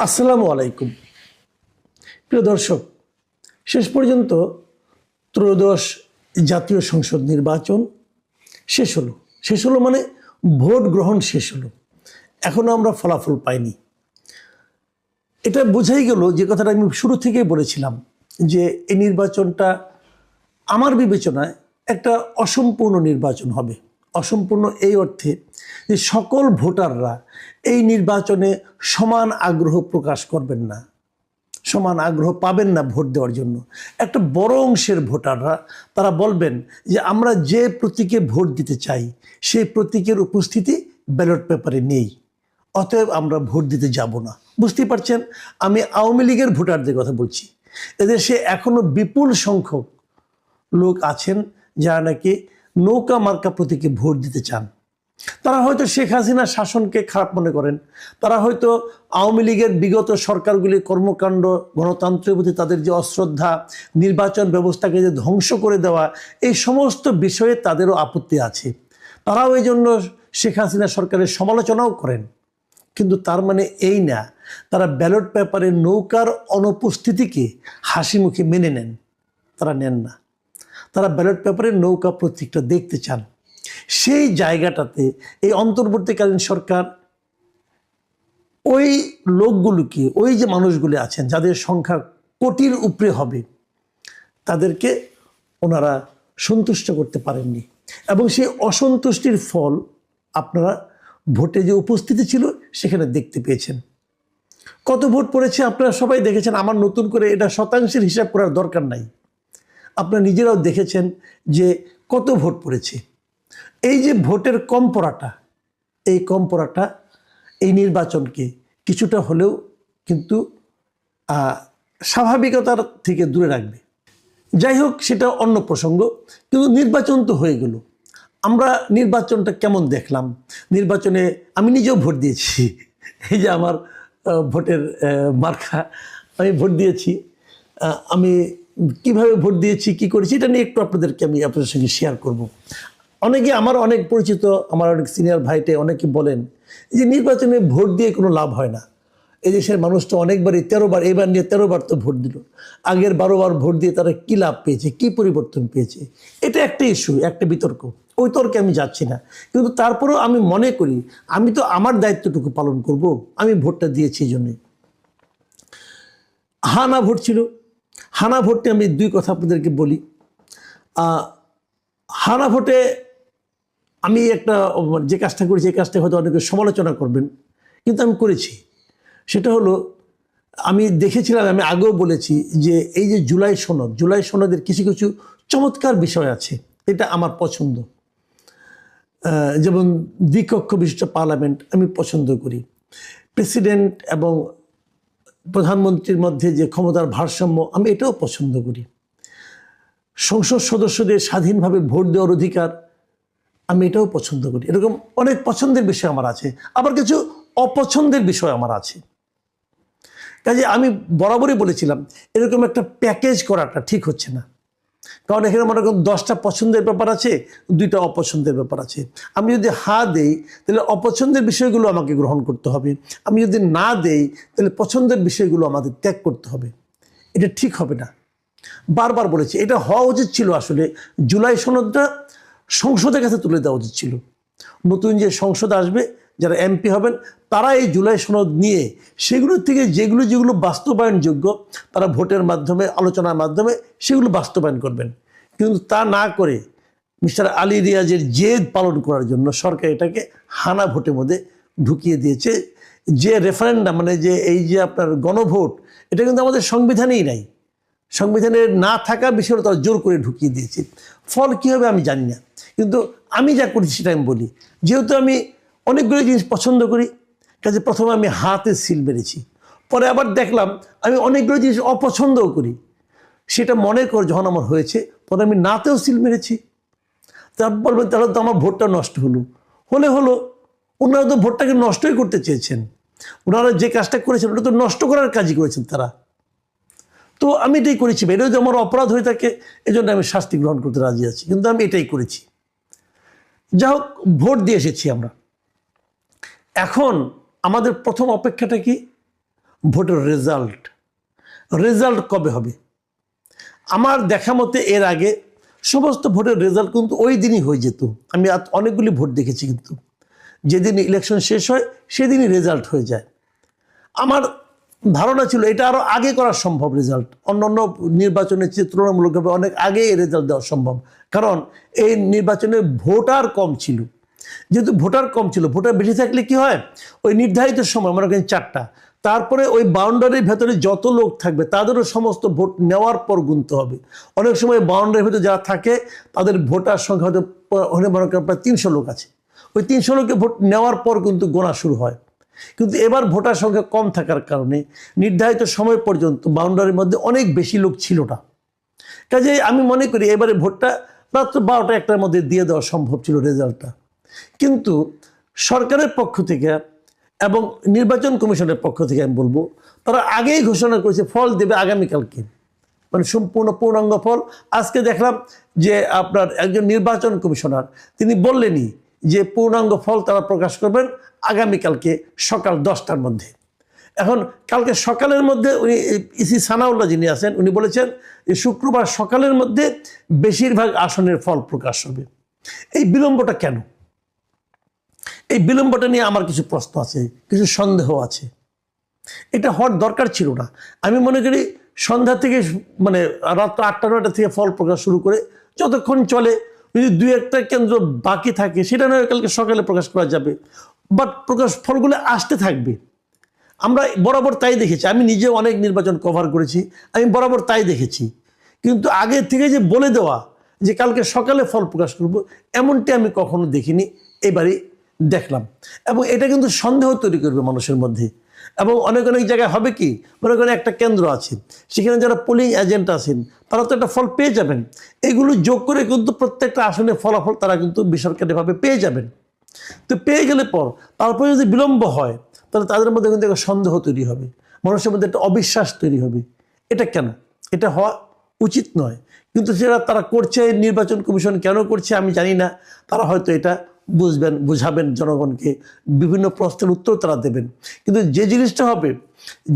আসসালামু আলাইকুম প্রিয় দর্শক, শেষ পর্যন্ত ত্রয়োদশ জাতীয় সংসদ নির্বাচন শেষ হলো মানে ভোট গ্রহণ শেষ হলো। এখনো আমরা ফলাফল পাইনি। এটা বোঝাই গেল যে কথাটা আমি শুরু থেকেই বলেছিলাম যে এই নির্বাচনটা আমার বিবেচনায় একটা অসম্পূর্ণ নির্বাচন হবে। অসম্পূর্ণ এই অর্থে যে সকল ভোটাররা এই নির্বাচনে সমান আগ্রহ প্রকাশ করবেন না, সমান আগ্রহ পাবেন না ভোট দেওয়ার জন্য। একটা বড় অংশের ভোটাররা তারা বলবেন যে আমরা যে প্রতীকে ভোট দিতে চাই সেই প্রতীকের উপস্থিতি ব্যালট পেপারে নেই, অতএব আমরা ভোট দিতে যাব না। বুঝতেই পারছেন, আমি আওয়ামী লীগের ভোটারদের কথা বলছি। এদেশে এখনো বিপুল সংখ্যক লোক আছেন যারা নাকি নৌকা মার্কা প্রতীকে ভোট দিতে চান। তারা হয়তো শেখ হাসিনার শাসনকে খারাপ মনে করেন, তারা হয়তো আওয়ামী লীগের বিগত সরকারগুলির কর্মকাণ্ড, গণতন্ত্রের প্রতি তাদের যে অশ্রদ্ধা, নির্বাচন ব্যবস্থাকে যে ধ্বংস করে দেওয়া, এই সমস্ত বিষয়ে তাদেরও আপত্তি আছে। তারাও এই জন্য শেখ হাসিনা সরকারের সমালোচনাও করেন। কিন্তু তার মানে এই না তারা ব্যালট পেপারে নৌকার অনুপস্থিতিকে হাসি মুখে মেনে নেন। তারা নেন না। তারা ব্যালট পেপারে নৌকা প্রতীকটা দেখতে চান। সেই জায়গাটাতে এই অন্তর্বর্তীকালীন সরকার ওই লোকগুলোকে, ওই যে মানুষগুলি আছেন যাদের সংখ্যা কোটির উপরে হবে, তাদেরকে ওনারা সন্তুষ্ট করতে পারেননি। এবং সেই অসন্তুষ্টির ফল আপনারা ভোটে যে উপস্থিতি ছিল সেখানে দেখতে পেয়েছেন। কত ভোট পড়েছে আপনারা সবাই দেখেছেন। আমার নতুন করে এটা শতাংশের হিসাব করার দরকার নাই। আপনারা নিজেরাও দেখেছেন যে কত ভোট পড়েছে। এই যে ভোটের কম পড়াটা, এই কম পড়াটা এই নির্বাচনকে কিছুটা হলেও কিন্তু স্বাভাবিকতার থেকে দূরে রাখবে। যাই হোক, সেটা অন্য প্রসঙ্গ। কিন্তু নির্বাচন তো হয়ে গেল। আমরা নির্বাচনটা কেমন দেখলাম? নির্বাচনে আমি নিজেও ভোট দিয়েছি। এই যে আমার ভোটের মার্কা, আমি ভোট দিয়েছি। আমি কিভাবে ভোট দিয়েছি, কি করেছি, এটা নিয়ে একটু আপনাদের সঙ্গে শেয়ার করব। অনেকে, আমার অনেক পরিচিত, আমার অনেক সিনিয়র ভাইটে অনেকে বলেন যে নির্বাচনে ভোট দিয়ে কোনো লাভ হয় না। এই দেশের মানুষ তো অনেকবারই 13 বার, এবার নিয়ে 13 বার তো ভোট দিল। আগের 12 বার ভোট দিয়ে তারা কী লাভ পেয়েছে, কী পরিবর্তন পেয়েছে? এটা একটা ইস্যু, একটা বিতর্ক। ওই তর্কে আমি যাচ্ছি না। কিন্তু তারপরেও আমি মনে করি আমি তো আমার দায়িত্বটুকু পালন করব। আমি ভোটটা দিয়েছি এই জন্যে। হানা ভোট ছিল। হানা ভোটে আমি দুই কথা আপনাদেরকে বলি। হানা ভোটে আমি একটা যে কাজটা করেছি, এই কাজটা হয়তো অনেকে সমালোচনা করবেন, কিন্তু আমি করেছি। সেটা হলো, আমি দেখেছিলাম, আমি আগেও বলেছি যে এই যে জুলাই সনদের কিছু কিছু চমৎকার বিষয় আছে, এটা আমার পছন্দ। যেমন দ্বিকক্ষ বিশিষ্ট পার্লামেন্ট আমি পছন্দ করি। প্রেসিডেন্ট এবং প্রধানমন্ত্রীর মধ্যে যে ক্ষমতার ভারসাম্য, আমি এটাও পছন্দ করি। সংসদ সদস্যদের স্বাধীনভাবে ভোট দেওয়ার অধিকার, আমি এটাও পছন্দ করি। এরকম অনেক পছন্দের বিষয় আমার আছে, আবার কিছু অপছন্দের বিষয় আমার আছে। কাজে আমি বরাবরই বলেছিলাম এরকম একটা প্যাকেজ করাটা ঠিক হচ্ছে না। কারণ এখানে মনে করুন 10টা পছন্দের ব্যাপার আছে, 2টা অপছন্দের ব্যাপার আছে। আমি যদি দেই তাহলে অপছন্দের বিষয়গুলো আমাকে গ্রহণ করতে হবে। আমি যদি না দেই তাহলে পছন্দের বিষয়গুলো আমাদের ত্যাগ করতে হবে। এটা ঠিক হবে না। বারবার বলেছি, এটা হওয়া উচিত ছিল আসলে জুলাই সনদটা সংসদের কাছে তুলে দেওয়া উচিত ছিল। নতুন যে সংসদ আসবে, যারা এমপি হবেন, তারা এই জুলাই সনদ নিয়ে সেগুলোর থেকে যেগুলো বাস্তবায়নযোগ্য তারা ভোটের মাধ্যমে, আলোচনার মাধ্যমে সেগুলো বাস্তবায়ন করবেন। কিন্তু তা না করে মিস্টার আলী রিয়াজের জেদ পালন করার জন্য সরকার এটাকে হানা ভোটের মধ্যে ঢুকিয়ে দিয়েছে। যে রেফারেন্ডাম, মানে যে এই যে আপনার গণভোট, এটা কিন্তু আমাদের সংবিধানেই নাই। সংবিধানের না থাকা বিষয়টা তারা জোর করে ঢুকিয়ে দিয়েছে। ফল কী হবে আমি জানি না, কিন্তু আমি যা করছি সেটা আমি বলি। যেহেতু আমি অনেকগুলো জিনিস পছন্দ করি, কাজে প্রথমে আমি হাতে সিল মেরেছি। পরে আবার দেখলাম আমি অনেকগুলো জিনিস অপছন্দও করি। সেটা মনে করে যখন আমার হয়েছে, পরে আমি নাতেও সিল মেরেছি। তারপর বলবেন তাহলে তো আমার ভোটটা নষ্ট হলো। ওনারা তো ভোটটাকে নষ্টই করতে চেয়েছেন। ওনারা যে কাজটা করেছেন ওটা তো নষ্ট করার কাজই করেছেন তারা। তো আমি এটাই করেছি। এটা যদি আমার অপরাধ হয়ে থাকে, এই জন্য আমি শাস্তি গ্রহণ করতে রাজি আছি, কিন্তু আমি এটাই করেছি। যা হোক, ভোট দিয়ে এসেছি আমরা। এখন আমাদের প্রথম অপেক্ষাটা কি? ভোটের রেজাল্ট কবে হবে? আমার দেখা মতে এর আগে সমস্ত ভোটের রেজাল্ট কিন্তু ওই দিনই হয়ে যেত। আমি অনেকগুলি ভোট দেখেছি, কিন্তু যেদিন ইলেকশন শেষ হয় সেদিনই রেজাল্ট হয়ে যায়। আমার ধারণা ছিল এটা আরও আগে করা সম্ভব, রেজাল্ট অন্যান্য নির্বাচনের চেয়ে তুলনামূলকভাবে অনেক আগে এই রেজাল্ট দেওয়া সম্ভব, কারণ এই নির্বাচনে ভোটার কম ছিল। যেহেতু ভোটার কম ছিল, ভোটার বেশি থাকলে কি হয়, ওই নির্ধারিত সময় মনে করেন 4টা, তারপরে ওই বাউন্ডারির ভেতরে যত লোক থাকবে তাদেরও সমস্ত ভোট নেওয়ার পর গুনতে হবে। অনেক সময় বাউন্ডারির ভেতরে যারা থাকে তাদের ভোটার সংখ্যা হয়তো মনে করেন প্রায় 300 লোক আছে, ওই 300 লোকের ভোট নেওয়ার পর কিন্তু গোনা শুরু হয়। কিন্তু এবার ভোটার সংখ্যা কম থাকার কারণে নির্ধারিত সময় পর্যন্ত বাউন্ডারির মধ্যে অনেক বেশি লোক ছিল না। কাজে আমি মনে করি এবারে ভোটটা মাত্র 12টা-1টার মধ্যে দিয়ে দেওয়া সম্ভব ছিল রেজাল্টটা। কিন্তু সরকারের পক্ষ থেকে এবং নির্বাচন কমিশনের পক্ষ থেকে আমি বলবো, তারা আগেই ঘোষণা করেছে ফল দেবে আগামীকালকে, মানে সম্পূর্ণ পূর্ণাঙ্গ ফল। আজকে দেখলাম যে আপনার একজন নির্বাচন কমিশনার তিনি বললেনই যে পূর্ণাঙ্গ ফল তারা প্রকাশ করবেন আগামীকালকে সকাল 10টার মধ্যে। এখন কালকে সকালের মধ্যে উনি ইসি সানাউল্লাহ যিনি আছেন উনি বলেছেন যে শুক্রবার সকালের মধ্যে বেশিরভাগ আসনের ফল প্রকাশ হবে। এই বিলম্বটা কেন? এই বিলম্বটা নিয়ে আমার কিছু প্রশ্ন আছে, কিছু সন্দেহ আছে। এটা হওয়ার দরকার ছিল না। আমি মনে করি সন্ধ্যা থেকে মানে রাত 8টা-9টা থেকে ফল প্রকাশ শুরু করে যতক্ষণ চলে, যদি 2-1টা কেন্দ্র বাকি থাকে সেটা নয় কালকে সকালে প্রকাশ করা যাবে, বাট প্রকাশ ফলগুলো আসতে থাকবে। আমরা বরাবর তাই দেখেছি, আমি নিজে অনেক নির্বাচন কভার করেছি, আমি বরাবর তাই দেখেছি। কিন্তু আগে থেকে যে বলে দেওয়া যে কালকে সকালে ফল প্রকাশ করব, এমনটি আমি কখনো দেখিনি, এবারই দেখলাম। এবং এটা কিন্তু সন্দেহ তৈরি করবে মানুষের মধ্যে। এবং অনেক জায়গায় হবে কি, মনে করেন একটা কেন্দ্র আছে, সেখানে যারা পোলিং এজেন্ট আছেন তারা তো একটা ফল পেয়ে যাবেন, এগুলো যোগ করে কিন্তু প্রত্যেকটা আসনের ফলাফল তারা কিন্তু বেসরকারিভাবে পেয়ে যাবেন। তো পেয়ে গেলে পর তারপরে যদি বিলম্ব হয় তাহলে তাদের মধ্যে কিন্তু একটা সন্দেহ তৈরি হবে, মানুষের মধ্যে একটা অবিশ্বাস তৈরি হবে। এটা কেন? এটা হওয়া উচিত নয়। কিন্তু সেটা তারা করছে, নির্বাচন কমিশন কেন করছে আমি জানি না। তারা হয়তো এটা বুঝাবেন জনগণকে, বিভিন্ন প্রশ্নের উত্তর তারা দেবেন। কিন্তু যে জিনিসটা হবে,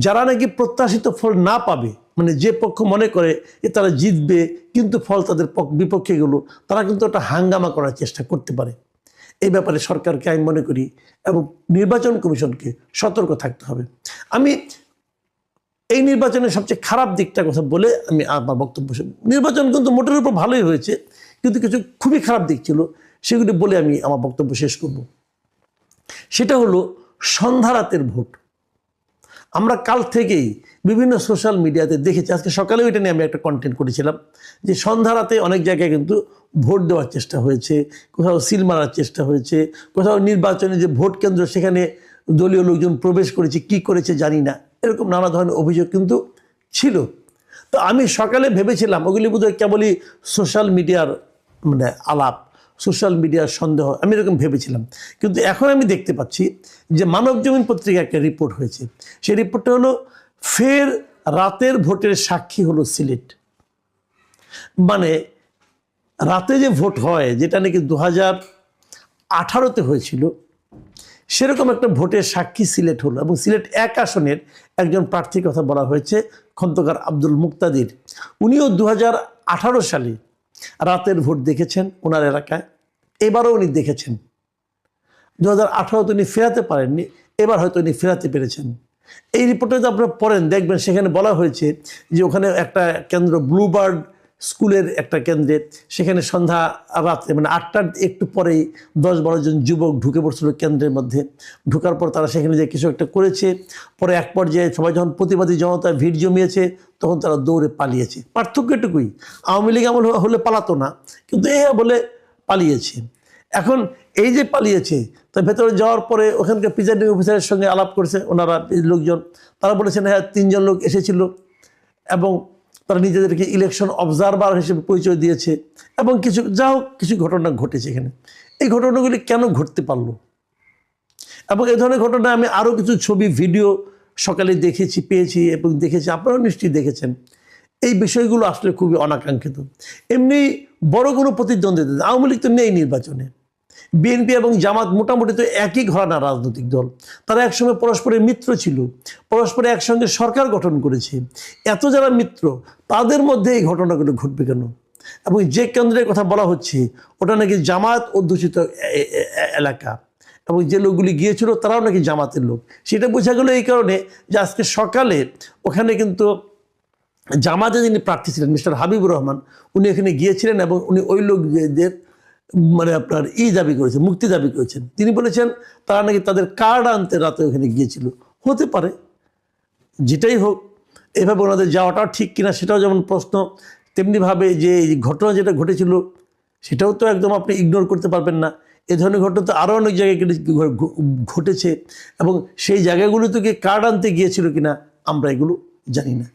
যারা নাকি প্রত্যাশিত ফল না পাবে, মানে যে পক্ষ মনে করে যে তারা জিতবে কিন্তু ফল তাদের বিপক্ষে গেল, তারা কিন্তু একটা হাঙ্গামা করার চেষ্টা করতে পারে। এই ব্যাপারে সরকারকে আমি মনে করি এবং নির্বাচন কমিশনকে সতর্ক থাকতে হবে। আমি এই নির্বাচনের সবচেয়ে খারাপ দিকটা কথা বলে আমি আমার বক্তব্য, নির্বাচন কিন্তু মোটের উপর ভালোই হয়েছে, কিন্তু কিছু খুবই খারাপ দিক ছিল, সেগুলি বলে আমি আমার বক্তব্য শেষ করব। সেটা হলো সন্ধ্যা রাতের ভোট। আমরা কাল থেকেই বিভিন্ন সোশ্যাল মিডিয়াতে দেখেছি, আজকে সকালেও এটা নিয়ে আমি একটা কন্টেন্ট করেছিলাম, যে সন্ধ্যা রাতে অনেক জায়গায় কিন্তু ভোট দেওয়ার চেষ্টা হয়েছে, কোথাও সিল মারার চেষ্টা হয়েছে, কোথাও নির্বাচনে যে ভোট কেন্দ্র সেখানে দলীয় লোকজন প্রবেশ করেছে, কি করেছে জানি না, এরকম নানা ধরনের অভিযোগ কিন্তু ছিল। তো আমি সকালে ভেবেছিলাম ওগুলি বোধহয় কেবলই সোশ্যাল মিডিয়ার মানে আলাপ, সোশ্যাল মিডিয়ার সন্দেহ, আমি এরকম ভেবেছিলাম। কিন্তু এখন আমি দেখতে পাচ্ছি যে মানবজমিন পত্রিকা একটা রিপোর্ট হয়েছে, সেই রিপোর্টটা হলো ফের রাতের ভোটের সাক্ষী হলো সিলেট। মানে রাতে যে ভোট হয়, যেটা নাকি 2018-তে হয়েছিল, সেরকম একটা ভোটের সাক্ষী সিলেট হলো। এবং সিলেট 1 আসনের একজন প্রার্থীর কথা বলা হয়েছে, খন্দকার আব্দুল মুক্তাদির। উনিও 2018 সালে রাতের ভোট দেখেছেন ওনার এলাকায়, এবারও উনি দেখেছেন। 2018-তে উনি ফেরাতে পারেননি, এবার হয়তো উনি ফেরাতে পেরেছেন। এই রিপোর্টে যদি আপনারা পড়েন দেখবেন সেখানে বলা হয়েছে যে ওখানে একটা কেন্দ্র ব্লুবার্ড স্কুলের একটা কেন্দ্রে, সেখানে সন্ধ্যা রাত্রে মানে 8টার একটু পরেই 10-12 জন যুবক ঢুকে পড়ছিল কেন্দ্রের মধ্যে। ঢুকার পর তারা সেখানে যে কিছু একটা করেছে, পরে এক পর্যায়ে সবাই যখন প্রতিবাদী জনতা ভিড় জমিয়েছে তখন তারা দৌড়ে পালিয়েছে। পার্থক্য এটুকুই, আওয়ামী লীগ আমল হলে পালাতো না, কিন্তু এ বলে পালিয়েছে। এখন এই যে পালিয়েছে, তার ভেতরে যাওয়ার পরে ওখানকার প্রিজাইডিং অফিসারের সঙ্গে আলাপ করেছে ওনারা লোকজন, তারা বলেছেন হ্যাঁ 3 জন লোক এসেছিল এবং তারা নিজেদেরকে ইলেকশন অবজারভার হিসেবে পরিচয় দিয়েছে এবং কিছু ঘটনা ঘটেছে এখানে। এই ঘটনাগুলি কেন ঘটতে পারলো? এবং এই ধরনের ঘটনা আমি আরও কিছু ছবি ভিডিও সকালে পেয়েছি এবং দেখেছি, আপনারাও নিশ্চয়ই দেখেছেন। এই বিষয়গুলো আসলে খুবই অনাকাঙ্ক্ষিত। এমনি বড় কোনো প্রতিদ্বন্দ্বিতা আওয়ামী লীগ তো নেই নির্বাচনে, বিএনপি এবং জামাত মোটামুটি তো একই ঘরানার রাজনৈতিক দল, তারা একসঙ্গে পরস্পরের মিত্র ছিল, পরস্পরে একসঙ্গে সরকার গঠন করেছে। এত যারা মিত্র, তাদের মধ্যে এই ঘটনাগুলো ঘটবে কেন? এবং যে কেন্দ্রের কথা বলা হচ্ছে ওটা নাকি জামাত অধ্যুষিত এলাকা, এবং যে লোকগুলি গিয়েছিল তারাও নাকি জামাতের লোক। সেটা বোঝা গেল এই কারণে যে আজকে সকালে ওখানে কিন্তু জামাতে যিনি প্রার্থী ছিলেন মিস্টার হাবিবুর রহমান, উনি এখানে গিয়েছিলেন এবং উনি ওই লোকদের মানে আপনার দাবি করেছেন, মুক্তি দাবি করেছেন। তিনি বলেছেন তারা নাকি তাদের কার্ড আনতে রাতে ওখানে গিয়েছিল। হতে পারে, যেটাই হোক, এভাবে ওনাদের যাওয়াটাও ঠিক কিনা সেটাও যেমন প্রশ্ন, তেমনিভাবে যে এই ঘটনা যেটা ঘটেছিল সেটাও তো একদম আপনি ইগনোর করতে পারবেন না। এ ধরনের ঘটনা তো আরও অনেক জায়গায় ঘটেছে, এবং সেই জায়গাগুলো থেকে কার্ড আনতে গিয়েছিল কিনা আমরা এগুলো জানি না।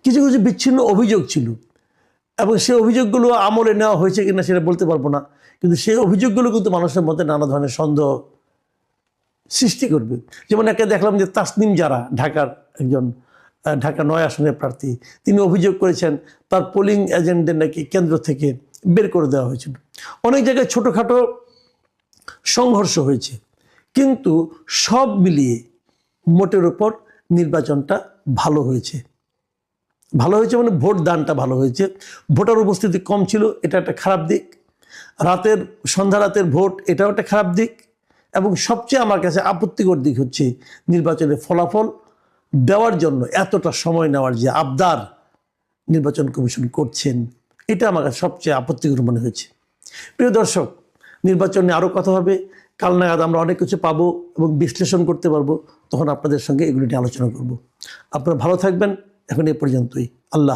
কিছু কিছু বিচ্ছিন্ন অভিযোগ ছিল, এবং সেই অভিযোগগুলো আমলে নেওয়া হয়েছে কিনা সেটা বলতে পারবো না, কিন্তু সেই অভিযোগগুলো কিন্তু মানুষের মধ্যে নানা ধরনের সন্দেহ সৃষ্টি করবে। যেমন একটা দেখলাম যে তাসনিম যারা একজন ঢাকা 9 আসনের প্রার্থী, তিনি অভিযোগ করেছেন তার পোলিং এজেন্টদের নাকি কেন্দ্র থেকে বের করে দেওয়া হয়েছিল। অনেক জায়গায় ছোটোখাটো সংঘর্ষ হয়েছে, কিন্তু সব মিলিয়ে মোটের উপর নির্বাচনটা ভালো হয়েছে। ভালো হয়েছে মানে ভোট দানটা ভালো হয়েছে। ভোটার উপস্থিতি কম ছিল, এটা একটা খারাপ দিক। সন্ধ্যা রাতের ভোট, এটাও একটা খারাপ দিক। এবং সবচেয়ে আমার কাছে আপত্তিকর দিক হচ্ছে নির্বাচনের ফলাফল দেওয়ার জন্য এতটা সময় নেওয়ার যে আবদার নির্বাচন কমিশন করছেন, এটা আমার কাছে সবচেয়ে আপত্তিকর মনে হয়েছে। প্রিয় দর্শক, নির্বাচন নিয়ে আরও কথা হবে। কাল নাগাদ আমরা অনেক কিছু পাবো এবং বিশ্লেষণ করতে পারবো, তখন আপনাদের সঙ্গে এগুলি নিয়ে আলোচনা করব। আপনারা ভালো থাকবেন। এখন এ পর্যন্তই। আল্লাহ।